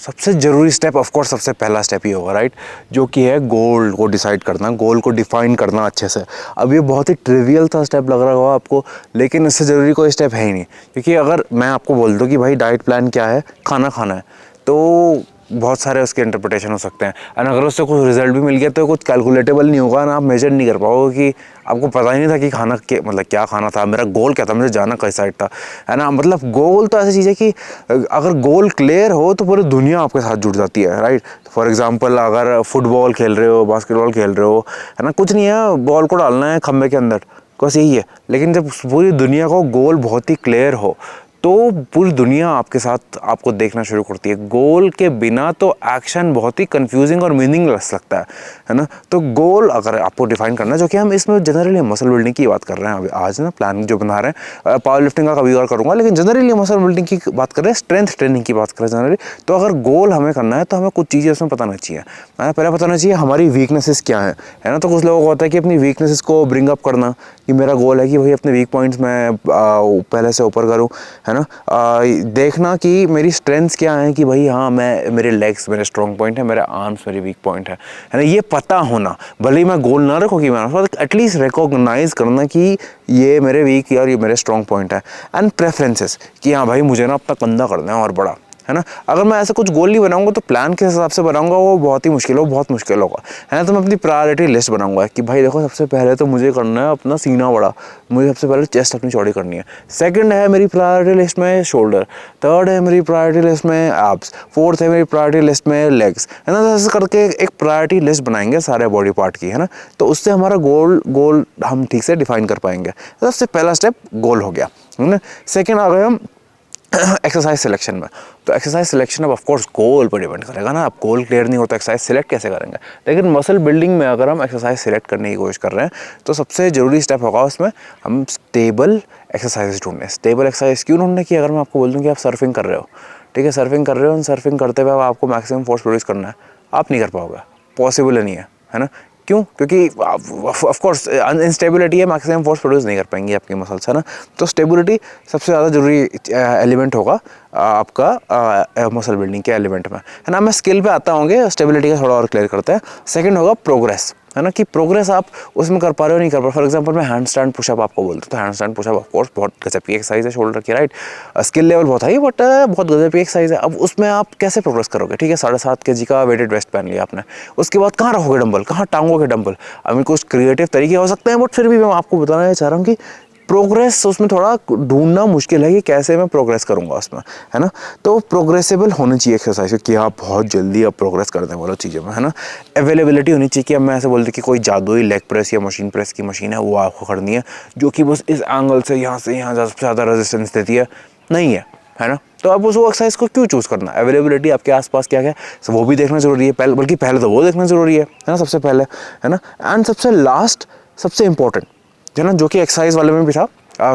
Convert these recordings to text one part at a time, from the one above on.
सबसे ज़रूरी step of course सबसे पहला स्टेप ही होगा, राइट, जो कि है गोल को डिसाइड करना, गोल को डिफाइन करना अच्छे से। अब ये बहुत ही ट्रिवियल सा स्टेप लग रहा होगा आपको, लेकिन इससे ज़रूरी कोई स्टेप है ही नहीं। क्योंकि अगर मैं आपको बोल दूँ कि भाई डाइट प्लान क्या है, खाना खाना है, तो बहुत सारे उसके इंटरप्रिटेशन हो सकते हैं। एंड अगर उससे कुछ रिजल्ट भी मिल गया तो कुछ कैलकुलेटेबल नहीं होगा ना, आप मेजर नहीं कर पाओगे कि आपको पता ही नहीं था कि खाना के मतलब क्या खाना था, मेरा गोल क्या था, मुझे जाना किस साइड था, है ना। मतलब गोल तो ऐसी चीज़ है कि अगर गोल क्लियर हो तो पूरी दुनिया आपके साथ जुड़ जाती है, राइट। फॉर एग्जांपल अगर फुटबॉल खेल रहे हो, बास्केटबॉल खेल रहे हो, है ना, कुछ नहीं है, बॉल को डालना है खंबे के अंदर, बस यही है। लेकिन जब पूरी दुनिया को गोल बहुत ही क्लियर हो तो पूरी दुनिया आपके साथ आपको देखना शुरू करती है। गोल के बिना तो एक्शन बहुत ही कंफ्यूजिंग और मीनिंगलेस लगता है ना। तो गोल अगर आपको डिफाइन करना है, जो कि हम इसमें जनरली मसल बिल्डिंग की बात कर रहे हैं अभी आज ना, प्लान जो बना रहे हैं, पावर लिफ्टिंग का कभी और करूँगा, लेकिन जनरली मसल बिल्डिंग की बात कर रहे हैं, स्ट्रेंथ ट्रेनिंग की बात कर रहे हैं जनरली। तो अगर गोल हमें करना है तो हमें कुछ चीज़ें उसमें पता नहीं चाहिए, पहले पता नहीं चाहिए हमारी वीकनेसेस क्या है ना। तो कुछ लोगों को होता है कि अपनी वीकनेसेस को ब्रिंग अप करना, कि मेरा गोल है कि भाई अपने वीक पॉइंट्स में पहले से ऊपर करूँ, है ना। देखना कि मेरी स्ट्रेंथ्स क्या हैं, कि भाई हाँ मैं, मेरे लेग्स मेरे स्ट्रॉन्ग पॉइंट है, मेरे आर्म्स मेरी वीक पॉइंट है ना। ये पता होना, भले ही मैं गोल ना रखूँ कि मैं एटलीस्ट रिकॉग्नाइज करना कि ये मेरे वीक और ये मेरे स्ट्रॉन्ग पॉइंट है। एंड प्रेफरेंसेस, कि हाँ भाई मुझे ना अपना कंधा करना है और बड़ा, है ना। अगर मैं ऐसा कुछ गोल नहीं बनाऊंगा तो प्लान के हिसाब से बनाऊंगा, वो बहुत ही मुश्किल होगा, बहुत मुश्किल होगा, है ना। तो मैं अपनी प्रायोरिटी लिस्ट बनाऊंगा कि भाई देखो, सबसे पहले तो मुझे करना है अपना सीना बड़ा, मुझे सबसे पहले चेस्ट अपनी चौड़ी करनी है। सेकंड है मेरी प्रायोरिटी लिस्ट में शोल्डर, थर्ड है मेरी प्रायोरिटी लिस्ट में एब्स, फोर्थ है मेरी प्रायोरिटी लिस्ट में लेग्स, है ना। तो ऐसे करके एक प्रायोरिटी लिस्ट बनाएंगे सारे बॉडी पार्ट की, है ना। तो उससे हमारा गोल हम ठीक से डिफाइन कर पाएंगे। तो सबसे पहला स्टेप गोल हो गया, है ना। सेकेंड आ गए हम एक्सरसाइज सिलेक्शन में। तो एक्सरसाइज सिलेक्शन अब ऑफकोर्स गोल पर डिपेंड करेगा ना। आप गोल क्लियर नहीं होता एक्सरसाइज सिलेक्ट कैसे करेंगे। लेकिन मसल बिल्डिंग में अगर हम एक्सरसाइज सिलेक्ट करने की कोशिश कर रहे हैं तो सबसे ज़रूरी स्टेप होगा उसमें हम स्टेबल एक्सरसाइज ढूंढें। स्टेबल एक्सरसाइज क्यों ढूंढने की, अगर मैं आपको बोल दूँ कि आप सर्फिंग कर रहे हो, ठीक है, सर्फिंग कर रहे हो, सर्फिंग करते हुए आपको मैक्सिमम फोर्स प्रोड्यूस करना है, आप नहीं कर पाओगे, पॉसिबल नहीं है ना। क्यों? क्योंकि ऑफ कोर्स अनस्टेबिलिटी है, मैक्सिमम फोर्स प्रोड्यूस नहीं कर पाएंगी आपकी मसल्स, है ना। तो स्टेबिलिटी सबसे ज़्यादा जरूरी एलिमेंट होगा आपका मसल बिल्डिंग के एलिमेंट में, है ना। मैं स्किल पे आता होंगे, स्टेबिलिटी का थोड़ा और क्लियर करते हैं। सेकंड होगा प्रोग्रेस, है ना, कि प्रोग्रेस आप उसमें कर पा रहे हो नहीं कर पा रहे हो। फॉर एग्जांपल मैं हैंड स्टैंड पुशअप आपको बोलता हूँ, तो हैंड स्टैंड पुशअप ऑफकोर्स बहुत गजब की एक्सरसाइज है शोल्डर की, राइट। स्किल लेवल बहुत हाई, बट बहुत गजब की एक्सरसाइज है। अब उसमें आप कैसे प्रोग्रेस करोगे, ठीक है, 7.5 kg का वेटेड वेस्ट पहन लिया आपने, उसके बाद कहाँ रखोगे डंबल, कहाँ टांगोगे डंबल। अभी कुछ क्रिएटिव तरीके हो सकते हैं, बट फिर भी मैं आपको बताना चाह रहा हूँ कि प्रोग्रेस उसमें थोड़ा ढूंढना मुश्किल है कि कैसे मैं प्रोग्रेस करूंगा उसमें, है ना। तो प्रोग्रेसेबल होनी चाहिए एक्सरसाइज कि आप बहुत जल्दी आप प्रोग्रेस करने वाला चीज़ों में, है ना। अवेलेबिलिटी होनी चाहिए कि अब मैं ऐसे बोलते कि कोई जादुई लेग प्रेस या मशीन प्रेस की मशीन है वो आपको करनी है, जो कि बस इस एंगल से यहाँ ज़्यादा रेजिस्टेंस देती है ना। तो आप उस वो एक्सरसाइज को क्यों चूज़ करना। अवेलेबिलिटी आपके आसपास क्या है वो भी देखना जरूरी है, बल्कि पहले तो वो देखना जरूरी है ना, सबसे पहले, है ना। एंड सबसे लास्ट, सबसे इंपॉर्टेंट, है ना, जो कि एक्सरसाइज वाले में भी था,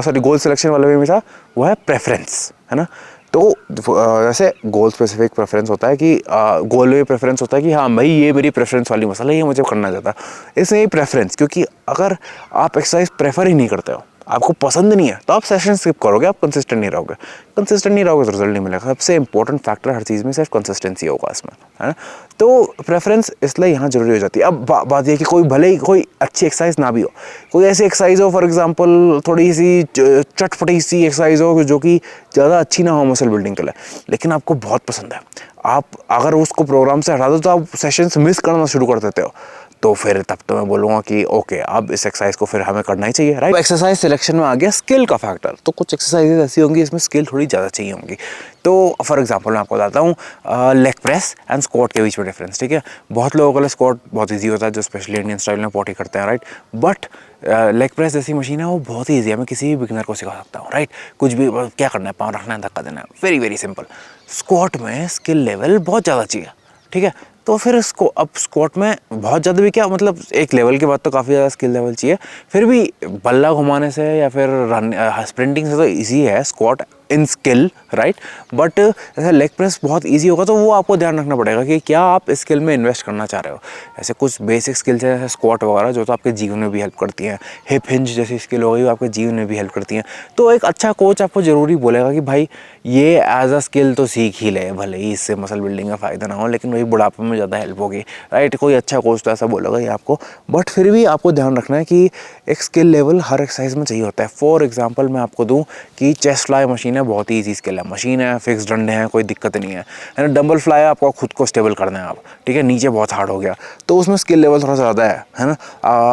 सॉरी गोल सिलेक्शन वाले में भी था, वो है प्रेफरेंस, है ना। तो जैसे गोल स्पेसिफिक प्रेफरेंस होता है कि गोल में प्रेफरेंस होता है कि हाँ भाई ये मेरी प्रेफरेंस वाली मसला है, ये मुझे करना चाहता है, इसमें ही प्रेफरेंस। क्योंकि अगर आप एक्सरसाइज प्रेफर ही नहीं करते हो, आपको पसंद नहीं है, तो आप सेशन स्किप करोगे, आप कंसिस्टेंट नहीं रहोगे तो रिजल्ट नहीं मिलेगा। सबसे इंपॉर्टेंट फैक्टर हर चीज़ में सिर्फ कंसिस्टेंसी होगा इसमें, है ना। तो प्रेफरेंस इसलिए यहाँ जरूरी हो जाती है। अब बात यह कि कोई भले ही कोई अच्छी एक्सरसाइज ना भी हो, कोई ऐसी एक्सरसाइज हो फॉर एग्जांपल थोड़ी सी चटपटी सी एक्सरसाइज हो जो कि ज़्यादा अच्छी ना हो मसल बिल्डिंग के लिए, लेकिन आपको बहुत पसंद है, आप अगर उसको प्रोग्राम से हटा दो तो आप सेशंस मिस करना शुरू कर देते हो, तो फिर तब तो मैं बोलूँगा कि ओके अब इस एक्सरसाइज को फिर हमें करना ही चाहिए, राइट। एक्सरसाइज सिलेक्शन में आ गया स्किल का फैक्टर। तो कुछ एक्सरसाइजेज ऐसी होंगी इसमें स्किल थोड़ी ज़्यादा चाहिए होंगी। तो फॉर एग्जांपल मैं आपको बताता हूँ लेग प्रेस एंड स्क्वाट के बीच में डिफरेंस, ठीक है। बहुत लोगों के लिए स्क्वाट बहुत ईजी होता है, जो स्पेशली इंडियन स्टाइल में पॉटी करते हैं, राइट। बट लेग प्रेस जैसी मशीन है वो बहुत ही ईजी है, मैं किसी भी बिगिनर को सिखा सकता हूँ, राइट। कुछ भी क्या करना है, पाँव रखना है, धक्का देना है, वेरी वेरी सिंपल। स्क्वाट में स्किल लेवल बहुत ज़्यादा चाहिए, ठीक है। तो फिर इसको अब स्क्वाट में बहुत ज़्यादा भी क्या, मतलब एक लेवल के बाद तो काफ़ी ज़्यादा स्किल लेवल चाहिए। फिर भी बल्ला घुमाने से या फिर रन स्प्रिंटिंग से तो इजी है squat in skill, right. But ऐसे लेग प्रेस बहुत ईजी होगा, तो वो आपको ध्यान रखना पड़ेगा कि क्या आप स्किल में इन्वेस्ट करना चाह रहे हो। ऐसे कुछ बेसिक स्किल्स हैं जैसे स्क्वाट वगैरह, जो तो आपके जीवन में भी हेल्प करती हैं। हिप हिंज जैसी स्किल हो गई, वो आपके जीवन में भी हेल्प करती हैं। तो एक अच्छा कोच आपको ज़रूरी बोलेगा कि भाई ये एज अ स्किल तो सीख ही ले, भले ही इससे मसल बिल्डिंग का फ़ायदा ना हो, लेकिन वही बुढ़ापे में ज़्यादा हेल्प होगी, राइट। कोई अच्छा कोच तो ऐसा बोलेगा ही आपको। बट फिर भी आपको ध्यान रखना है कि एक स्किल लेवल हर एक्सरसाइज में चाहिए होता है। फॉर एग्जांपल मैं आपको दूं कि चेस्ट फ्लाई मशीन है, बहुत ही ईजी स्किल है, मशीन है, फिक्स डंडे हैं, कोई दिक्कत नहीं है ना। डंबल फ्लाई आपको खुद को स्टेबल करना है आप, ठीक है, नीचे बहुत हार्ड हो गया तो उसमें स्किल लेवल थोड़ा ज़्यादा है ना।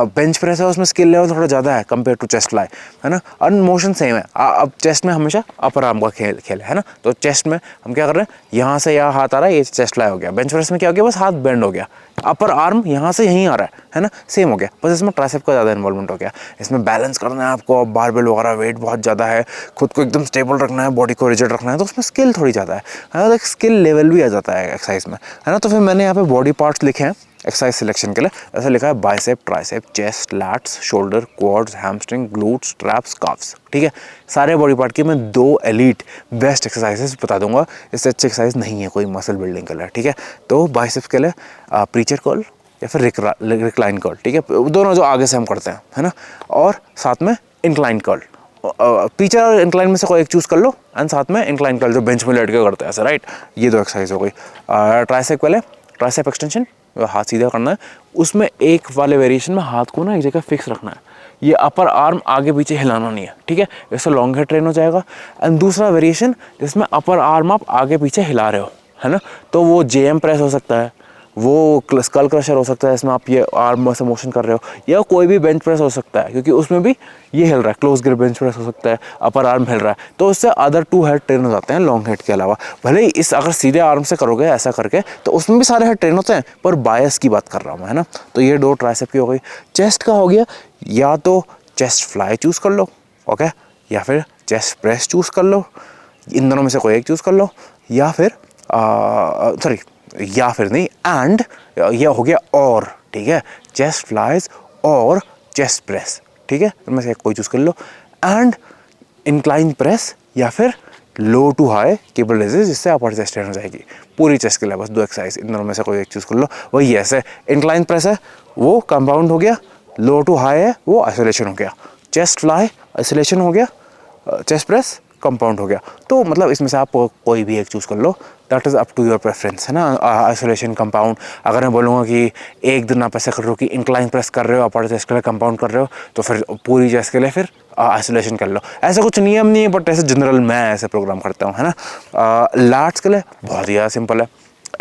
बेंच प्रेस है, उसमें स्किल लेवल थोड़ा ज़्यादा है कंपेयर टू चेस्ट फ्लाई, है ना। और मोशन सेम है। अब चेस्ट में हमेशा अपर आर्म का खेल है ना, तो चेस्ट में हम क्या कर रहे हैं, यहाँ से यहाँ हाथ आ रहा है, ये चेस्ट फ्लाई हो गया। बेंच प्रेस में क्या हो गया, बस हाथ बेंड हो गया, अपर आर्म यहाँ से यहीं आ रहा है ना, सेम हो गया, बस इसमें ट्राइसेप का ज़्यादा इन्वॉल्वमेंट हो गया। इसमें बैलेंस करना है आपको, बारबेल वगैरह वेट बहुत ज़्यादा है, खुद को एकदम स्टेबल रखना है, बॉडी को रिजिड रखना है, तो उसमें स्किल थोड़ी ज़्यादा है ना। तो एक स्किल लेवल भी आ जाता है एक्सरसाइज में, है ना। तो फिर मैंने यहाँ पे बॉडी पार्ट्स लिखे हैं एक्सरसाइज सिलेक्शन के लिए। ऐसा लिखा है bicep, tricep, chest, lats, shoulder, quads, hamstring, glutes, traps, calves, ठीक है। सारे बॉडी पार्ट की मैं 2 एलीट बेस्ट एक्सरसाइजेस बता दूंगा। इससे अच्छी एक्सरसाइज नहीं है कोई मसल बिल्डिंग के लिए, ठीक है। तो बाइसेप्स के लिए प्रीचर कर्ल या फिर रिक्लाइन कर्ल, ठीक है, दोनों जो आगे से हम करते हैं, है ना। और साथ में इंक्लाइन कर्ल, पीछे और इंक्लाइन में से कोई एक चूज़ कर लो, एंड साथ में इंक्लाइन कर्ल जो बेंच में लेट के करते हैं ऐसा, राइट। ये 2 एक्सरसाइज हो गई। ट्राइसेप के लिए ट्राइसेप एक्सटेंशन, हाथ सीधा करना है, उसमें एक वाले वेरिएशन में हाथ को ना एक जगह फिक्स रखना है, ये अपर आर्म आगे पीछे हिलाना नहीं है, ठीक है। इससे लॉन्ग हेड ट्रेन हो जाएगा। एंड दूसरा वेरिएशन जिसमें अपर आर्म आप आगे पीछे हिला रहे हो, है ना, तो वो जेएम प्रेस हो सकता है, वो स्कल क्रशर हो सकता है, इसमें आप ये आर्म से मोशन कर रहे हो, या कोई भी बेंच प्रेस हो सकता है, क्योंकि उसमें भी ये हिल रहा है, क्लोज ग्रिप बेंच प्रेस हो सकता है, अपर आर्म हिल रहा है, तो उससे अदर 2 हेड ट्रेन हो जाते हैं लॉन्ग हेड के अलावा। भले ही इस अगर सीधे आर्म से करोगे ऐसा करके तो उसमें भी सारे हेड ट्रेन होते हैं, पर बायस की बात कर रहा हूँ, है ना। तो ये 2 ट्राइसेप की हो गई। चेस्ट का हो गया, या तो चेस्ट फ्लाई चूज़ कर लो, ओके, या फिर चेस्ट प्रेस चूज़ कर लो, इन दोनों में से कोई एक चूज़ कर लो, या फिर सॉरी, या फिर नहीं, एंड ये हो गया और, ठीक है, चेस्ट फ्लाइज और चेस्ट प्रेस, ठीक है, इनमें से कोई चूज़ कर लो। एंड इंक्लाइन प्रेस या फिर लो टू हाई केबल रेजेस, जिससे अपर चेस्ट ट्रेन हो जाएगी पूरी चेस्ट के लिए। बस 2 एक्सरसाइज, इन दोनों में से कोई एक चूज़ कर लो। वही ऐसे इंक्लाइन प्रेस है वो कंपाउंड हो गया, लो टू हाई है वो आइसोलेशन हो गया, चेस्ट फ्लाई आइसोलेशन हो गया, चेस्ट प्रेस कंपाउंड हो गया। तो मतलब इसमें से आप कोई भी एक चूज़ कर लो, that is up to your preference, है ना। आइसोलेशन, कंपाउंड, अगर मैं बोलूँगा कि एक दिन आप ऐसा कर रहे हो कि इंक्लाइन प्रेस कर रहे हो, अपर चेस्ट के लिए कंपाउंड कर रहे हो, तो फिर पूरी चेस्ट के लिए फिर आइसोलेशन कर लो। ऐसा कुछ नियम नहीं है, बट ऐसे जनरल मैं ऐसे प्रोग्राम करता हूँ, है ना। लैट्स के लिए बहुत ही ज़्यादा सिंपल है।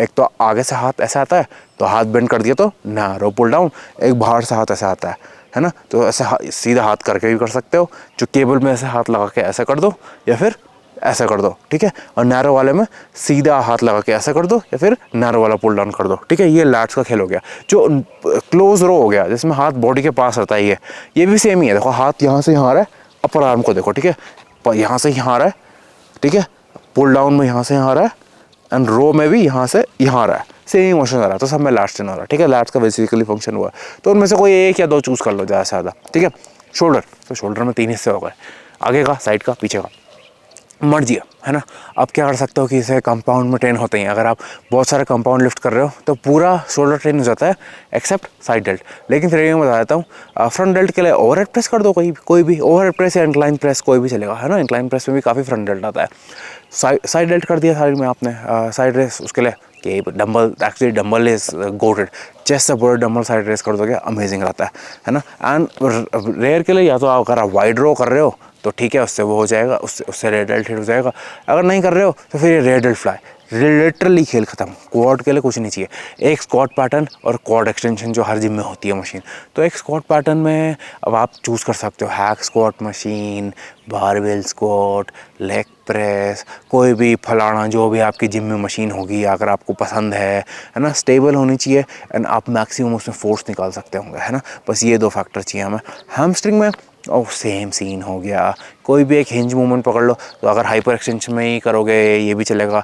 एक तो आगे से हाथ ऐसा आता है तो हाथ बेंड कर दिया तो नैरो पुल डाउन, एक बाहर से हाथ ऐसा आता है ना, तो ऐसे सीधा हाथ करके भी कर सकते हो, जो केबल में ऐसे हाथ लगा के ऐसा कर दो या फिर ऐसा कर दो, ठीक है। और नैरो वाले में सीधा हाथ लगा के ऐसा कर दो या फिर नैरो वाला पुल डाउन कर दो, ठीक है। ये लैट्स का खेल हो गया। जो क्लोज रो हो गया, जिसमें हाथ बॉडी के पास रहता है, ये भी सेम ही है। देखो हाथ यहाँ से यहाँ आ रहा है, अपर आर्म को देखो, ठीक है, यहाँ से यहाँ आ रहा है, ठीक है, पुल डाउन में यहाँ से यहाँ आ रहा है, एंड रो में भी यहाँ से यहाँ आ रहा है, सेम मोशन आ रहा है, तो सब में लैट्स ट्रेन हो रहा है, ठीक है। लैट्स का बेसिकली फंक्शन हुआ है, तो उनमें से कोई एक या 2 चूज़ कर लो ज़्यादा से ज़्यादा, ठीक है। शोल्डर, तो शोल्डर में 3 हिस्से हो गए, आगे का, साइड का, पीछे का, मर्जी है ना। आप क्या कर सकते हो कि इसे कंपाउंड में ट्रेन होते हैं। अगर आप बहुत सारे कंपाउंड लिफ्ट कर रहे हो तो पूरा शोल्डर ट्रेन हो जाता है एक्सेप्ट साइड डेल्ट। लेकिन फिर ये मैं बता देता हूँ, फ्रंट डेल्ट के लिए ओवरहेड प्रेस कर दो, कोई भी ओवरहेड प्रेस या इंक्लाइन प्रेस कोई भी चलेगा, है ना। इंक्लाइन प्रेस में भी काफ़ी फ्रंट डेल्ट आता है। साइड डेल्ट कर दिया साइड में आपने, साइड रेस उसके लिए कि dumbbell, actually dumbbell is GOATed, chest से पूरा डंबल साइड रेस कर दोगे, अमेजिंग रहता है ना। एंड रेयर के लिए या तो अगर आप वाइड रो कर रहे हो तो ठीक है, उससे वो हो जाएगा, उससे रेड डेल्ट हिट हो जाएगा। अगर नहीं कर रहे हो तो फिर ये रेड डेल्ट फ्लाई, लिटरली खेल खत्म। क्वाड के लिए कुछ नहीं चाहिए, एक स्क्वाट पैटर्न और क्वाड एक्सटेंशन जो हर जिम में होती है मशीन। तो एक स्क्वाट पैटर्न में अब आप चूज़ कर सकते हो hack squat machine, barbell squat, leg press, कोई भी फलाना जो भी आपकी जिम में मशीन होगी अगर आपको पसंद है ना। स्टेबल होनी चाहिए एंड आप मैक्सिमम उसमें फोर्स निकाल सकते होंगे, है ना। बस ये 2 फैक्टर चाहिए हमें। हैमस्ट्रिंग में और सेम सीन हो गया, कोई भी एक हिंज मूवमेंट पकड़ लो, तो अगर हाइपर एक्सटेंशन में ही करोगे ये भी चलेगा,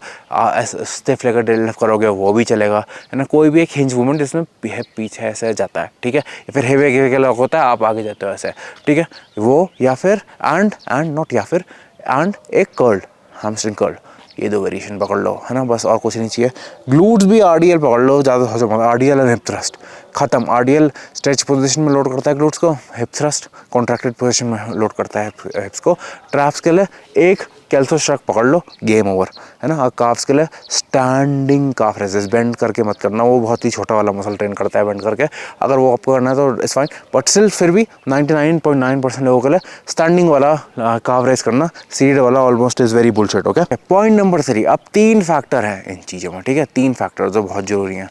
स्टिफ लेगर डेडलिफ्ट करोगे वो भी चलेगा, है ना। कोई भी एक हिंज मूवमेंट जिसमें पीछे ऐसे जाता है, ठीक है, या फिर हेवे के लॉक होता है, आप आगे जाते हो ऐसे, ठीक है, वो, या फिर एंड एक कर्ल्ड, हैमस्ट्रिंग कर्ल, ये 2 वेरिएशन पकड़ लो, है ना, बस और कुछ नहीं चाहिए। ग्लूट्स भी आरडीएल पकड़ लो, ज़्यादा हजम होगा, आरडीएल एंड हिप थ्रस्ट खत्म। आरडीएल स्ट्रेच पोजीशन में लोड करता है ग्लूट्स को, हिप थ्रस्ट कॉन्ट्रैक्टेड पोजीशन में लोड करता है हिप्स को। ट्रैप्स के लिए एक कैल्सो स्ट्रक पकड़ लो, गेम ओवर, है ना। और काफ्स के लिए स्टैंडिंग काफ रेजेस, बेंड करके मत करना, वो बहुत ही छोटा वाला मसल ट्रेन करता है बेंड करके, अगर वो आपको करना है तो इट्स फाइन, बट स्टिल फिर भी 99.9% लोगों के लिए स्टैंडिंग वाला काफ रेज करना, सीटेड वाला almost is very bullshit. Okay, point number 3, अब 3 फैक्टर हैं इन चीज़ों में, ठीक है, 3 फैक्टर जो बहुत ज़रूरी हैं।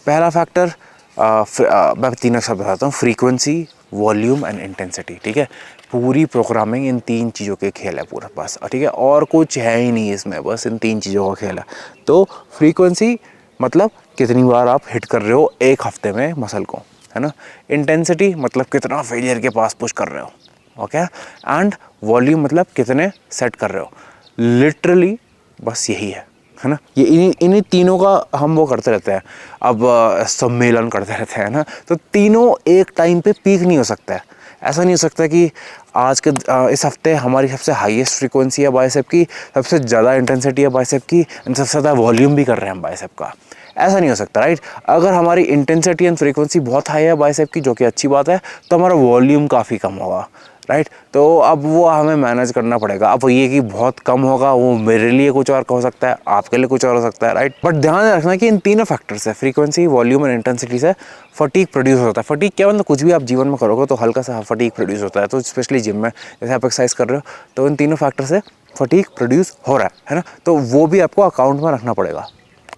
पहला फैक्टर मैं तीनों सब बताता हूँ, फ्रीक्वेंसी, वॉल्यूम एंड इंटेंसिटी, ठीक है। पूरी प्रोग्रामिंग इन 3 चीज़ों के खेल है पूरा, बस, ठीक है, और कुछ है ही नहीं इसमें, बस इन 3 चीज़ों का खेल है। तो फ्रीक्वेंसी मतलब कितनी बार आप हिट कर रहे हो एक हफ्ते में मसल को, है ना। इंटेंसिटी मतलब कितना फेलियर के पास पुश कर रहे हो, ओके। एंड वॉल्यूम मतलब कितने सेट कर रहे हो, लिटरली बस यही है ना। ये इन्हीं तीनों का हम वो करते रहते हैं, अब सम्मेलन करते रहते हैं ना। तो तीनों एक टाइम पे पीक नहीं हो सकता है, ऐसा नहीं हो सकता कि आज के इस हफ्ते हमारी सबसे हाईएस्ट फ्रीक्वेंसी है बाइसेप की, सबसे ज़्यादा इंटेंसिटी है बाइसेप की, सबसे ज़्यादा वॉल्यूम भी कर रहे हैं हम बाइसेप का, ऐसा नहीं हो सकता, राइट। अगर हमारी इंटेंसिटी एंड फ्रीक्वेंसी बहुत हाई है बाइसेप की, जो कि अच्छी बात है, तो हमारा वॉल्यूम काफ़ी कम होगा, राइट। तो अब वो हमें मैनेज करना पड़ेगा। अब ये कि बहुत कम होगा, वो मेरे लिए कुछ और हो सकता है, आपके लिए कुछ और हो सकता है, राइट। बट ध्यान रखना कि इन तीनों फैक्टर से, फ्रीक्वेंसी, वॉल्यूम और इंटेंसिटी से फटीग प्रोड्यूस होता है। फटीग क्या मतलब, कुछ भी आप जीवन में करोगे तो हल्का सा फटीग प्रोड्यूस होता है। तो स्पेशली जिम में जैसे आप एक्सरसाइज कर रहे हो, तो इन तीनों फैक्टर से फटीग प्रोड्यूस हो रहा है ना। तो वो भी आपको अकाउंट में रखना पड़ेगा।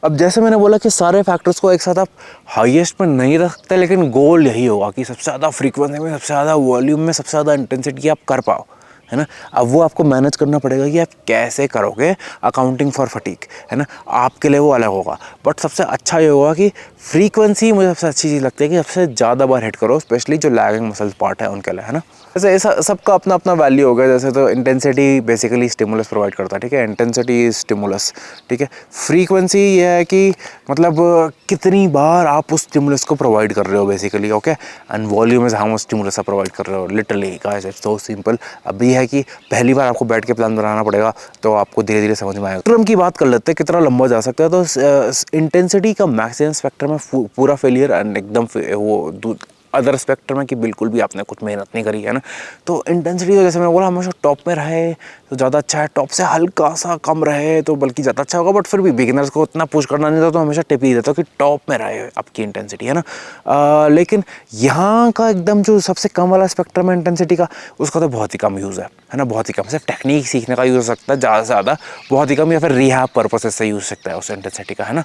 अब जैसे मैंने बोला कि सारे फैक्टर्स को एक साथ आप हाईएस्ट पर नहीं रख सकते, लेकिन गोल यही होगा कि सबसे ज़्यादा फ्रीक्वेंसी में, सबसे ज़्यादा वॉल्यूम में, सबसे ज़्यादा इंटेंसिटी आप कर पाओ, है ना। अब वो आपको मैनेज करना पड़ेगा कि आप कैसे करोगे अकाउंटिंग फॉर फटीग, है ना। आपके लिए वो अलग होगा, बट सबसे अच्छा ये होगा कि फ्रीक्वेंसी मुझे सबसे अच्छी चीज़ लगती है कि सबसे ज़्यादा बार हिट करो, स्पेशली जो लैगिंग मसल्स पार्ट है उनके लिए, है ना। जैसे ऐसा सबका अपना अपना वैल्यू होगा। जैसे तो इंटेंसिटी बेसिकली स्टिमुलस प्रोवाइड करता है, ठीक है, इंटेंसिटी स्टिमुलस, ठीक है। फ्रीक्वेंसी ये है कि मतलब कितनी बार आप उस स्टिमुलस को प्रोवाइड कर रहे हो basically, okay. And volume is how much stimulus आप प्रोवाइड कर रहे हो, literally guys, it's so simple. अब ये है कि पहली बार आपको बैठ के प्लान बनाना पड़ेगा, तो आपको धीरे धीरे समझ में आएगा। टर्म की बात कर लेते हैं, कितना लंबा जा सकता है। तो इंटेंसिटी का मैक्सिमम स्पेक्ट्रम में पूरा फेलियर एंड एकदम वो अदर स्पेक्ट्रम में कि बिल्कुल भी आपने कुछ मेहनत नहीं करी, है ना। तो इंटेंसिटी तो जैसे मैं बोला हमेशा टॉप में रहे तो ज़्यादा अच्छा है, टॉप से हल्का सा कम रहे तो बल्कि ज़्यादा अच्छा होगा। बट फिर भी बिगिनर्स को उतना पुश करना नहीं था, तो हमेशा टिप ही देता कि टॉप में रहे आपकी इंटेंसिटी, है ना। लेकिन यहाँ का एकदम जो सबसे कम वाला स्पेक्ट्रम है इंटेंसिटी का, उसका तो बहुत ही कम यूज़ है ना, बहुत ही कम। सिर्फ टेक्निक सीखने का यूज़ हो सकता है ज़्यादा से ज़्यादा, बहुत ही कम, या फिर रिहैब पर्पसेस से यूज़ सकता है उस इंटेंसिटी का, है ना।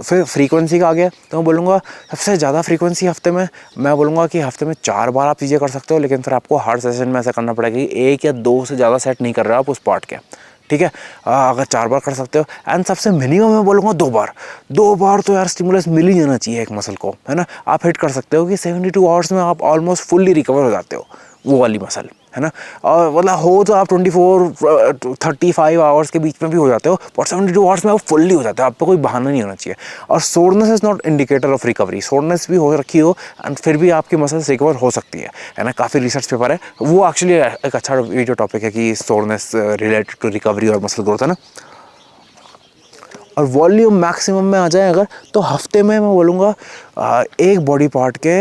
फिर फ्रीक्वेंसी का आ गया, तो मैं बोलूँगा सबसे ज़्यादा फ्रीक्वेंसी हफ्ते में, मैं बोलूँगा कि हफ्ते में 4 बार आप चीज़ें कर सकते हो। लेकिन फिर आपको हर सेशन में ऐसा करना पड़ेगा कि 1 या 2 से ज़्यादा सेट नहीं कर रहे हो आप उस पार्ट के, ठीक है। अगर 4 बार कर सकते हो, एंड सबसे मिनिमम मैं बोलूँगा 2 बार तो यार स्टिमुलस मिल ही जाना चाहिए एक मसल को, है ना। आप हिट कर सकते हो कि 72 आवर्स में आप ऑलमोस्ट फुल्ली रिकवर हो जाते हो वो वाली मसल, है ना। और मतलब हो तो आप 35 आवर्स के बीच में भी हो जाते हो, और 72 आवर्स में आप फुल्ली हो जाते हो। आपको कोई बहाना नहीं होना चाहिए। और soreness is not indicator of recovery. Soreness भी हो रखी हो एंड फिर भी आपकी मसल्स रिकवर हो सकती है ना। काफ़ी रिसर्च पेपर है, वो एक्चुअली एक अच्छा वीडियो टॉपिक है कि सोरनेस रिलेटेड टू रिकवरी और मसल ग्रोथ, है ना। और वॉल्यूम मैक्सिमम में आ जाए अगर, तो हफ्ते में मैं बोलूँगा एक बॉडी पार्ट के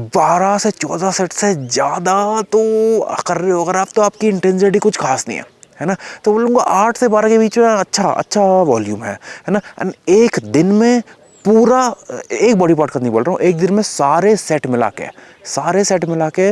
12 से 14 सेट से ज़्यादा तो कर रहे हो अगर आप, तो आपकी इंटेंसिटी कुछ खास नहीं है ना। तो बोलूँगा 8 से 12 के बीच में अच्छा वॉल्यूम है ना। एंड एक दिन में पूरा, एक बॉडी पार्ट का नहीं बोल रहा हूँ, एक दिन में सारे सेट मिला के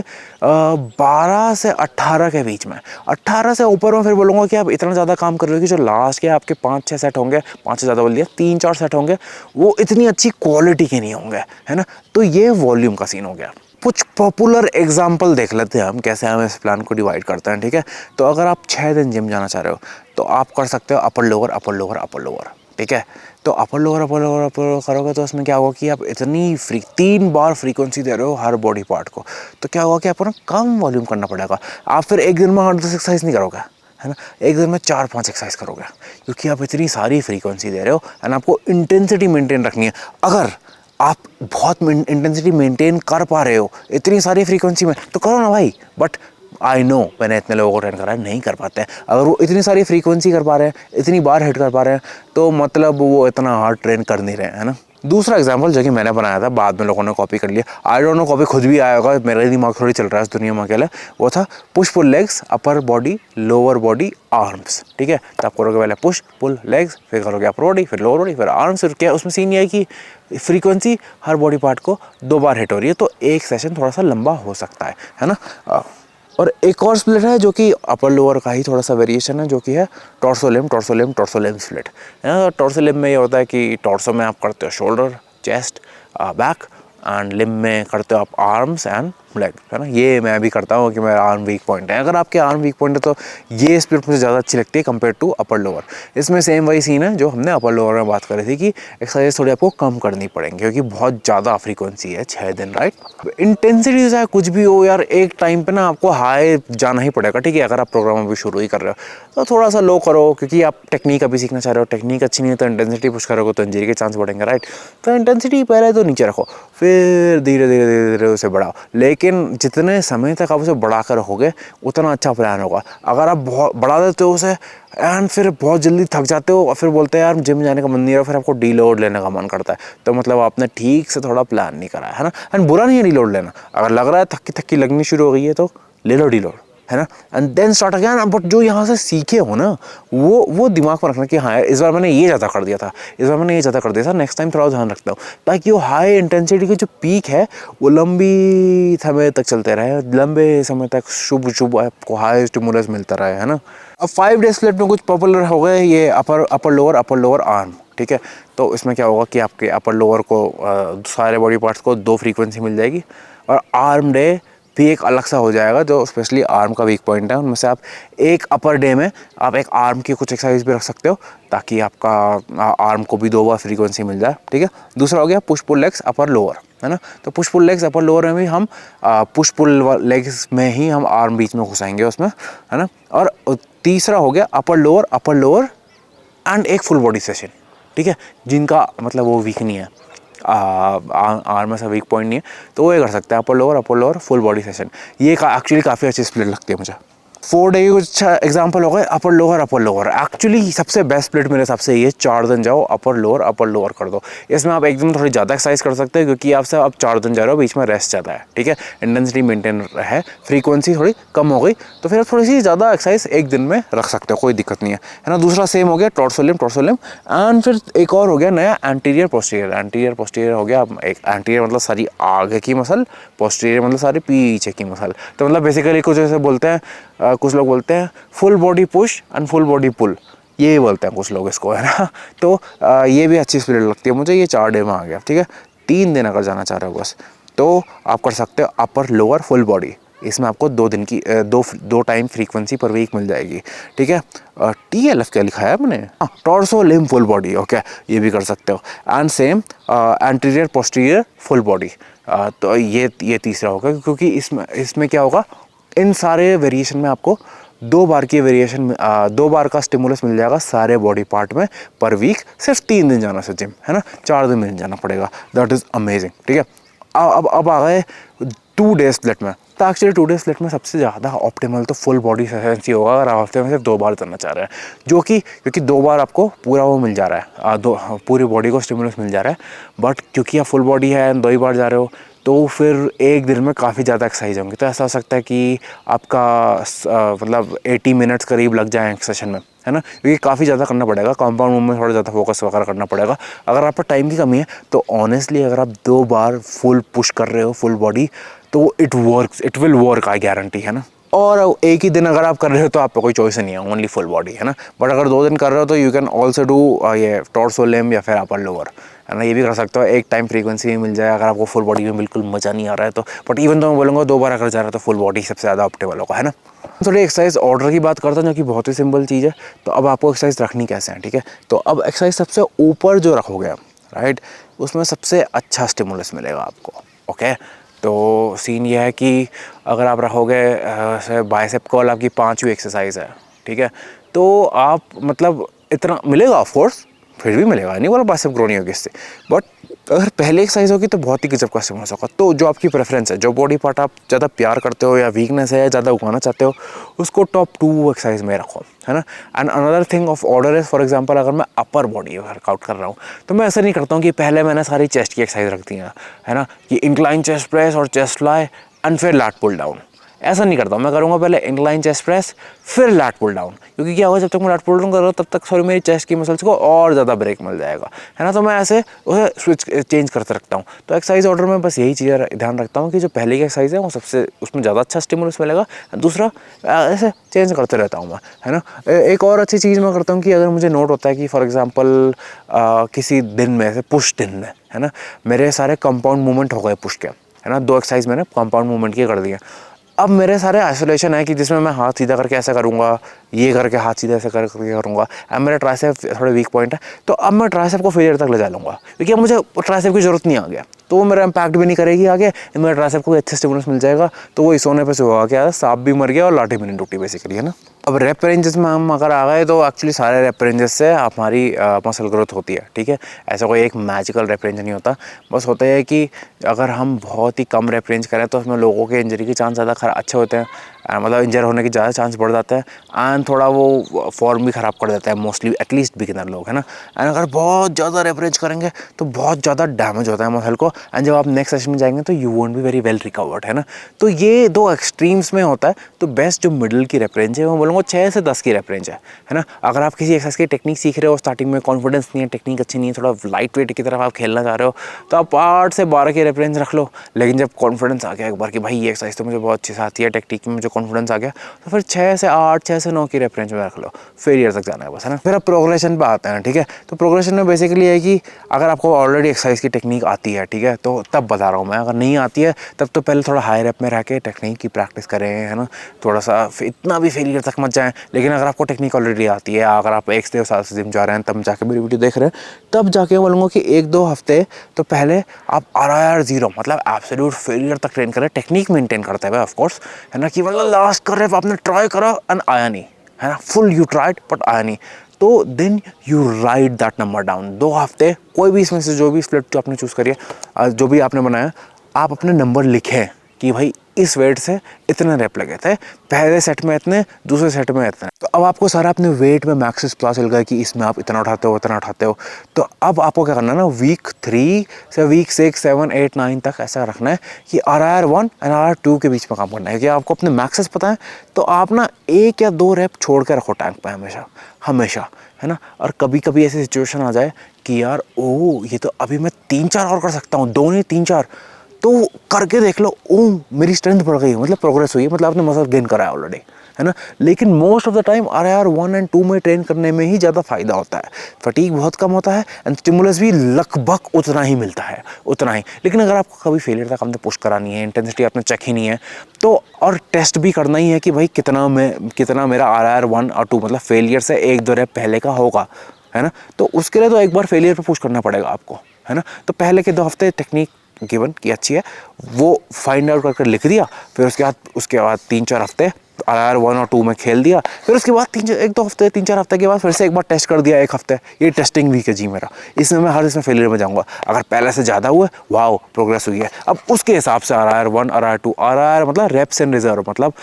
12 से 18 के बीच में, 18 से ऊपर में फिर बोलूँगा कि आप इतना ज़्यादा काम कर रहे हो कि जो लास्ट के आपके 5-6 सेट होंगे, 5 से ज़्यादा बोल दिया, 3-4 सेट होंगे, वो इतनी अच्छी क्वालिटी के नहीं होंगे, है ना। तो ये वॉल्यूम का सीन हो गया। कुछ पॉपुलर एग्जाम्पल देख लेते हैं हम, कैसे हम इस प्लान को डिवाइड करते हैं, ठीक है। तो अगर आप 6 दिन जिम जाना चाह रहे हो, तो आप कर सकते हो अपर लोअर, ठीक है। तो अपर लोअर करोगे तो उसमें क्या होगा कि आप इतनी 3 बार फ्रीक्वेंसी दे रहे हो हर बॉडी पार्ट को, तो क्या होगा कि आपको ना कम वॉल्यूम करना पड़ेगा। आप फिर एक दिन में 8-10 एक्सरसाइज नहीं करोगे, है ना। एक दिन में 4-5 एक्सरसाइज करोगे, क्योंकि आप इतनी सारी फ्रीक्वेंसी दे रहे हो एंड आपको इंटेंसिटी मेंटेन रखनी है। अगर आप बहुत इंटेंसिटी मेंटेन कर पा रहे हो इतनी सारी फ्रीक्वेंसी में, तो करो ना भाई, बट आई नो मैंने इतने लोगों को ट्रेन करा है, नहीं कर पाते हैं। अगर वो इतनी सारी फ्रीक्वेंसी कर पा रहे हैं, इतनी बार हिट कर पा रहे हैं, तो मतलब वो इतना हार्ड ट्रेन कर नहीं रहे हैं, है ना। दूसरा एग्जांपल जो कि मैंने बनाया था, बाद में लोगों ने कॉपी कर लिया, आई डोंट नो कॉपी खुद भी आया होगा, मेरा दिमाग थोड़ी चल रहा है इस दुनिया में अकेले। वो था push pull legs, upper body lower body arms, ठीक है। तो आप करोगे पहले पुश पुल लेग्स, फिर करोगे अपर बॉडी, फिर लोअर बॉडी, फिर आर्म्स। फिर क्या उसमें सीन ये है कि फ्रीक्वेंसी हर बॉडी पार्ट को 2 बार हिट हो रही है, तो एक सेशन थोड़ा सा लंबा हो सकता है ना। और एक और स्प्लिट है जो कि अपर लोअर का ही थोड़ा सा वेरिएशन है, जो कि है torso limb torso limb torso limb split, है ना। टॉर्सो लिम्ब में ये होता है कि टॉर्सो में आप करते हो shoulder, chest, back, and limb में करते हो आप आर्म्स एंड लेग, है ना। ये मैं भी करता हूँ कि मेरा आर्म वीक पॉइंट है। अगर आपके आर्म वीक पॉइंट है तो ये स्प्लिट मुझे ज़्यादा अच्छी लगती है कंपेयर टू अपर लोअर। इसमें सेम वही सीन है जो हमने अपर लोअर में बात करी थी कि एक्सरसाइज थोड़ी आपको कम करनी पड़ेंगी, क्योंकि बहुत ज़्यादा फ्रीक्वेंसी है 6 दिन, राइट। इंटेंसिटी चाहे कुछ भी हो यार, एक टाइम पे ना आपको हाई जाना ही पड़ेगा, ठीक है। अगर आप प्रोग्राम अभी शुरू ही कर रहे हो तो थोड़ा सा लो करो, क्योंकि आप टेक्निक अभी सीखना चाह रहे हो। टेक्निक अच्छी नहीं है तो इंटेंसिटी पुश करोगे तो इंजरी के चांस बढ़ेंगे, राइट। तो इंटेंसिटी पहले तो नीचे रखो, फिर धीरे धीरे धीरे धीरे उसे बढ़ाओ, लेकिन जितने समय तक आप उसे बढ़ा कर रखोगे उतना अच्छा प्लान होगा। अगर आप बहुत बढ़ा देते हो उसे एंड फिर बहुत जल्दी थक जाते हो और फिर बोलते हैं यार जिम जाने का मन नहीं रहा, फिर आपको डीलोड लेने का मन करता है, तो मतलब आपने ठीक से थोड़ा प्लान नहीं करा है ना। एंड बुरा नहीं है डीलोड लेना, अगर लग रहा है थक्की थक्की लगनी शुरू हो गई है तो ले लो डीलोड, है ना, and then start again. But जो यहाँ से सीखे हो ना, वो दिमाग में रखना कि हाँ इस बार मैंने ये ज़्यादा कर दिया था, इस बार मैंने ये ज़्यादा कर दिया था, नेक्स्ट टाइम थोड़ा ध्यान रखता हूँ, ताकि वो हाई इंटेंसिटी की जो पीक है वो लंबी समय तक चलते रहे, लंबे समय तक शुभ शुभ आपको हाई स्टिमुलस मिलता रहे, है ना। अब 5 डे स्प्लिट में कुछ पॉपुलर हो गए ये अपर लोअर आर्म, ठीक है। तो इसमें क्या होगा कि आपके अपर लोअर को सारे बॉडी पार्ट्स को 2 फ्रीक्वेंसी मिल जाएगी, और आर्म डे भी एक अलग सा हो जाएगा जो स्पेशली आर्म का वीक पॉइंट है। उनमें से आप एक अपर डे में आप एक आर्म की कुछ एक्सरसाइज भी रख सकते हो, ताकि आपका आर्म को भी 2 बार फ्रीक्वेंसी मिल जाए, ठीक है। दूसरा हो गया push pull legs upper lower, है ना। तो push pull legs upper lower में भी हम पुश पुल लेग्स में ही हम आर्म बीच में घुसाएंगे उसमें, है ना। और तीसरा हो गया अपर लोअर एंड एक फुल बॉडी सेशन, ठीक है। जिनका मतलब वो वीक नहीं है, आर्म में सा वीक पॉइंट नहीं है, तो वो ये कर सकते हैं upper lower full body session. ये एक्चुअली काफ़ी अच्छी स्प्लिट लगती है मुझे। 4 डे की कुछ अच्छा एग्जाम्पल हो गए अपर लोअर। एक्चुअली सबसे बेस्ट स्प्लिट मेरे हिसाब से ये 4 दिन जाओ अपर लोअर कर दो। इसमें आप एक दिन थोड़ी ज़्यादा एक्सरसाइज कर सकते हैं, क्योंकि आप 4 दिन जा रहे हो, बीच में रेस्ट ज़्यादा है, ठीक है। इंटेंसिटी मेंटेन है, फ्रीक्वेंसी थोड़ी कम हो गई, तो फिर आप थोड़ी सी ज़्यादा एक्सरसाइज एक दिन में रख सकते हो, कोई दिक्कत नहीं है ना। दूसरा सेम हो गया टॉर्सो लिम्ब एंड फिर एक और हो गया नया एंटीरियर पोस्टीरियर हो गया। एक एंटीरियर मतलब सारी आगे की मसल, पोस्टीरियर मतलब सारी पीछे की मसल। तो मतलब बेसिकली कुछ ऐसे बोलते हैं, कुछ लोग बोलते हैं full body push and full body pull, ये बोलते हैं कुछ लोग इसको, है ना। तो ये भी अच्छी स्प्लिट लगती है मुझे। ये 4 डे में आ गया, ठीक है। 3 दिन अगर जाना चाह रहे हो बस, तो आप कर सकते हो अपर लोअर फुल बॉडी। इसमें आपको 2 दिन की दो टाइम फ्रीक्वेंसी पर वीक मिल जाएगी, ठीक है। TLF क्या लिखा है मैंने, torso limb full body, okay, ये भी कर सकते हो। And same anterior posterior full body. तो ये तीसरा होगा, क्योंकि इसमें क्या होगा, इन सारे वेरिएशन में आपको 2 बार की वेरिएशन में 2 बार का स्टिमुलस मिल जाएगा सारे बॉडी पार्ट में पर वीक। सिर्फ 3 दिन जाना से जिम, है ना, 4 दिन नहीं जाना पड़ेगा। दैट इज़ अमेजिंग, ठीक है। अब आ गए 2 डे स्प्लिट में। तो एक्चुअली 2 डे स्प्लिट में सबसे ज़्यादा ऑप्टिमल तो फुल बॉडी सेशन ही होगा, अगर आप हफ्ते में सिर्फ 2 बार करना चाह रहे हैं, जो कि क्योंकि 2 बार आपको पूरा वो मिल जा रहा है, पूरी बॉडी को स्टिमुलस मिल जा रहा है। बट क्योंकि आप फुल बॉडी है, 2 ही बार जा रहे हो, तो फिर एक दिन में काफ़ी ज़्यादा एक्सरसाइज होंगी। तो ऐसा हो सकता है कि आपका मतलब 80 मिनट्स करीब लग जाए एक सेशन में, है ना, क्योंकि काफ़ी ज़्यादा करना पड़ेगा, कंपाउंड मूव में थोड़ा ज़्यादा फोकस वगैरह करना पड़ेगा। अगर आप पर टाइम की कमी है तो ऑनेस्टली अगर आप 2 बार फुल पुश कर रहे हो फुल बॉडी, तो it will work, I guarantee, है ना। और एक ही दिन अगर आप कर रहे हो तो आपको कोई चॉइस नहीं है, ओनली फुल बॉडी, है ना। बट अगर 2 दिन कर रहे हो तो यू कैन ऑल्सो डू ये टॉर्सो लिम्ब या फिर अपर लोअर, है ना, ये भी कर सकते हो। एक टाइम फ्रीक्वेंसी भी मिल जाए अगर आपको फुल बॉडी में बिल्कुल मज़ा नहीं आ रहा है तो। बट इवन तो मैं बोलूँगा 2 बार अगर जा रहा है तो फुल बॉडी सबसे ज़्यादा ऑप्टिमल होगा, है ना। थोड़ी एक्सरसाइज ऑर्डर की बात करता हूँ, जो कि बहुत ही सिंपल चीज़ है। तो अब आपको एक्सरसाइज रखनी कैसे है, ठीक है। तो अब एक्सरसाइज सबसे ऊपर जो रखोगे आप, राइट, उसमें सबसे अच्छा स्टिमुलस मिलेगा आपको, ओके। तो सीन ये है कि अगर आप रखोगे बाइसेप कर्ल आपकी 5वीं एक्सरसाइज है, ठीक है, तो आप मतलब इतना मिलेगा ऑफ कोर्स, फिर भी मिलेगा, नहीं बोला बाइसेप ग्रो नहीं होगी इससे, बट अगर पहले एक्सरसाइज होगी तो बहुत ही गजब का स्टिमुलस होगा। तो जो आपकी प्रेफरेंस है, जो बॉडी पार्ट आप ज़्यादा प्यार करते हो या वीकनेस है ज़्यादा उगाना चाहते हो, उसको टॉप 2 एक्सरसाइज में रखो, है ना। And another thing of order is, for example अगर मैं अपर बॉडी वर्कआउट कर रहा हूँ तो मैं ऐसा नहीं करता हूँ कि पहले मैंने सारी चेस्ट की एक्सरसाइज रख दी है ना, कि इंक्लाइन चेस्ट प्रेस और चेस्ट फ्लाई एंड फिर लैट पुल डाउन। ऐसा नहीं करता हूँ, मैं करूँगा पहले इंक्लाइन चेस्ट प्रेस फिर लैट पुल डाउन, क्योंकि क्या होगा जब तक मैं लैट पुल डाउन कर रहा हूँ तब तक मेरी चेस्ट की मसल्स को और ज़्यादा ब्रेक मिल जाएगा, है ना। तो मैं ऐसे उसे स्विच चेंज करते रखता हूँ। तो एक्सरसाइज ऑर्डर में बस यही चीज़ ध्यान रखता हूँ कि जो पहले की एक्सरसाइज है वो सबसे उसमें ज़्यादा अच्छा स्टिमुलस मिलेगा, दूसरा ऐसे चेंज करते रहता हूँ मैं, है ना। एक और अच्छी चीज़ मैं करता हूँ कि अगर मुझे नोट होता है कि फॉर एग्जाम्पल किसी दिन में ऐसे पुश दिन में, है ना, मेरे सारे कंपाउंड मूवमेंट हो गए पुश के, है ना, 2 एक्सरसाइज मैंने कंपाउंड मूवमेंट के कर दिए। अब मेरे सारे आइसोलेशन है कि जिसमें मैं हाथ सीधा करके ऐसा करूँगा, ये करके हाथ सीधा ऐसे करके करूँगा। अब मेरा ट्राइसेप थोड़ा वीक पॉइंट है, तो अब मैं ट्राइसेप को फेलियर तक ले जा लूँगा, क्योंकि अब मुझे ट्राइसेप की ज़रूरत नहीं आ गया, तो वो मेरा इम्पैक्ट भी नहीं करेगी आगे, मेरा ट्राइसेप को अच्छे स्टिमुलस मिल जाएगा। तो वो इस होने पे से होगा क्या, सांप भी मर गया और लाठी भी नहीं टूटी बेसिकली, है ना। अब रेप रेंजेस में हम अगर आ गए तो एक्चुअली सारे रेप रेंजेस से हमारी मसल ग्रोथ होती है, ठीक है। ऐसा कोई एक मैजिकल रेप रेंज नहीं होता, बस होता है कि अगर हम बहुत ही कम रेप रेंज करें तो उसमें लोगों के इंजरी के चांस ज़्यादा अच्छे होते हैं, मतलब इंजर होने के ज़्यादा चांस बढ़ जाते हैं, एंड थोड़ा वो फॉर्म भी ख़राब कर देता है मोस्टली एटलीस्ट बिगिनर लोग, है ना। एंड अगर बहुत ज़्यादा रेप रेंज करेंगे तो बहुत ज़्यादा डैमेज होता है मसल को, एंड जब आप नेक्स्ट सेशन में जाएंगे तो you won't be very well recovered, है ना। तो ये 2 एक्सट्रीम्स में होता है। तो बेस्ट जो मिडिल की रेप रेंज है वो बोलूँगा 6 से 10 की रेप रेंज है ना। अगर आप किसी एक्सरसाइज की टेक्निक सीख रहे हो, स्टार्टिंग में कॉन्फिडेंस नहीं है, टेक्निक अच्छी नहीं है, थोड़ा लाइट वेट की तरफ आप खेलना चाह रहे हो, तो आप 8 से 12 की रेप रेंज रख लो। लेकिन जब कॉन्फिडेंस आ गया एक बार कि भाई ये एक्सरसाइज तो मुझे बहुत अच्छी से आती है, टेक्निक में मुझे कॉन्फिडेंस आ गया, तो फिर 6 से 8, 6 से 9 की रेप रेंज में रख लो। फेलियर तक जाना है बस, है ना। फिर आप प्रोग्रेशन पे आते हैं, ठीक है। तो प्रोग्रेशन में बेसिकली है कि अगर आपको ऑलरेडी एक्सरसाइज की टेक्निक आती है, ठीक है, तो तब बता रहा हूँ मैं। अगर नहीं आती है तब तो पहले थोड़ा हाई रेप में रह के टेक्निक की प्रैक्टिस करें, है ना, थोड़ा सा इतना भी फेलियर तक मत जाएं। लेकिन अगर आपको टेक्निक ऑलरेडी आती है, अगर आप 1 साल से जिम जा रहे हैं, तब जाके मेरी वीडियो देख रहे हैं, तब जाके बोलूँगा कि 1-2 हफ्ते तो पहले आप RIR 0 मतलब एब्सोल्यूट फेलियर तक ट्रेन करें, टेक्निक मेंटेन करते हुए ऑफ कोर्स, है ना, कि मतलब लास्ट कर रहे आपने ट्राई करा एंड आया नहीं, है ना, फुल यू ट्राइड बट आया नहीं, तो then you write that number down. 2 हफ्ते कोई भी इसमें से जो भी स्प्लिट जो आपने चूज़ करी है, जो भी आपने बनाया, आप अपने नंबर लिखें कि भाई इस वेट से इतने रेप लगे थे, पहले सेट में इतने, दूसरे सेट में इतने। तो अब आपको सारा अपने वेट में मैक्सिस पता चल गया कि इसमें आप इतना उठाते हो, इतना उठाते हो। तो अब आपको क्या करना है ना, वीक 3 से वीक 6, 7, 8, 9 तक ऐसा रखना है कि RIR 1 एंड RIR 2 के बीच में काम करना है, कि आपको अपने मैक्सिस पता है, तो आप ना 1 या 2 रेप छोड़ के रखो टैंक पे हमेशा हमेशा, है ना। और कभी कभी ऐसी सिचुएशन आ जाए कि यार ओ ये तो अभी मैं 3-4 और कर सकता हूँ, 2 नहीं 3-4, तो करके देख लो, ओ मेरी स्ट्रेंथ बढ़ गई, मतलब प्रोग्रेस हुई है, मतलब आपने मसल गेन करा है ऑलरेडी, है ना। लेकिन most of the time RIR 1 and 2 में ट्रेन करने में ही ज़्यादा फायदा होता है, फटीग बहुत कम होता है एंड स्टिमुलस भी लगभग उतना ही मिलता है, उतना ही। लेकिन अगर आपको कभी फेलियर तक आपने पुश करानी है, इंटेंसिटी आपने चेक ही नहीं है, तो और टेस्ट भी करना ही है कि भाई कितना मेरा RIR 1 और 2 मतलब फेलियर से 1-2 रेप पहले का होगा, है ना। तो उसके लिए तो एक बार फेलियर पे पुश करना पड़ेगा आपको, है ना। तो पहले के 2 हफ्ते टेक्निक गिवन की अच्छी है वो फाइंड आउट करके लिख दिया, फिर उसके बाद 3-4 हफ्ते RIR 1 और 2 में खेल दिया, फिर उसके बाद 1-2 हफ्ते 3-4 हफ्ते के बाद फिर से एक बार टेस्ट कर दिया 1 हफ्ते। ये टेस्टिंग वीक है जी मेरा, इसमें मैं हर इसमें फेलियर में जाऊंगा। अगर पहले से ज़्यादा हुआ वाओ प्रोग्रेस हुई है, अब उसके हिसाब से RIR 1 RIR 2, RIR मतलब रेप्स एंड रिजर्व, मतलब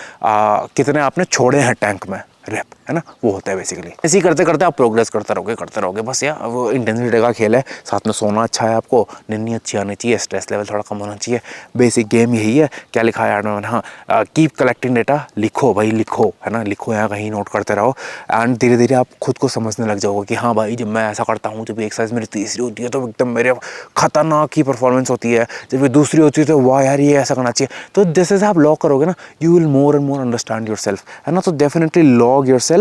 कितने आपने छोड़े हैं टैंक में रेप, है ना, वो होता है बेसिकली। ऐसे ही करते करते आप प्रोग्रेस करते रहोगे बस। यार वो इंटेंसिटी का खेल है, साथ में सोना अच्छा है, आपको नींद अच्छी आनी चाहिए, स्ट्रेस लेवल थोड़ा कम होना चाहिए, बेसिक गेम यही है। क्या लिखा है यार मैंने, हाँ, कीप कलेक्टिंग डेटा, लिखो भाई लिखो, है ना, लिखो यहाँ कहीं नोट करते रहो, एंड धीरे धीरे आप खुद को समझने लग जाओगे कि हाँ भाई जब मैं ऐसा करता हूँ, जब एक्सरसाइज मेरी तीसरी होती है तो एकदम मेरे खतरनाक ही परफॉर्मेंस होती है, जब ये दूसरी होती है तो वाह यार ये ऐसा करना चाहिए। तो जैसे आप लॉग करोगे ना, you will more and more understand your self, है ना। तो definitely log your self,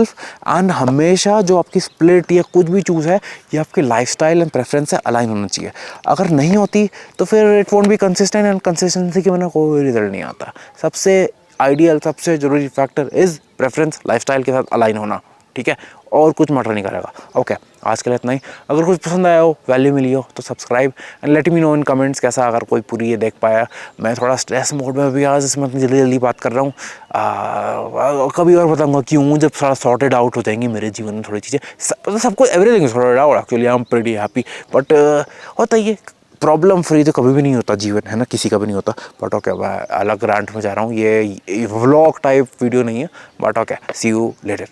and हमेशा जो आपकी स्प्लिट या कुछ भी चूज़ है ये आपके लाइफस्टाइल एंड प्रेफरेंस से अलाइन होना चाहिए। अगर नहीं होती तो फिर it won't be consistent, and consistency के बिना कोई रिजल्ट नहीं आता। सबसे आइडियल, सबसे ज़रूरी फैक्टर इज़ प्रेफरेंस, लाइफस्टाइल के साथ अलाइन होना, ठीक है, और कुछ मैटर नहीं करेगा। ओके, आज के लिए इतना ही। अगर कुछ पसंद आया हो, वैल्यू मिली हो तो subscribe and let me know in comments कैसा, अगर कोई पूरी ये देख पाया। मैं थोड़ा स्ट्रेस मोड में भी आज, इसमें इतनी जल्दी जल्दी बात कर रहा हूँ। कभी और बताऊँगा क्यों, जब थोड़ा सॉर्टेड आउट हो जाएंगी मेरे जीवन में थोड़ी चीज़ें। सबको everything is sorted out actually, I am pretty happy, but होता ही है, प्रॉब्लम फ्री तो कभी भी नहीं होता जीवन, है ना, किसी का भी नहीं होता। बट ओके, मैं अलग रैंट में जा रहा हूँ, ये व्लॉग टाइप वीडियो नहीं है, but okay, see you letter.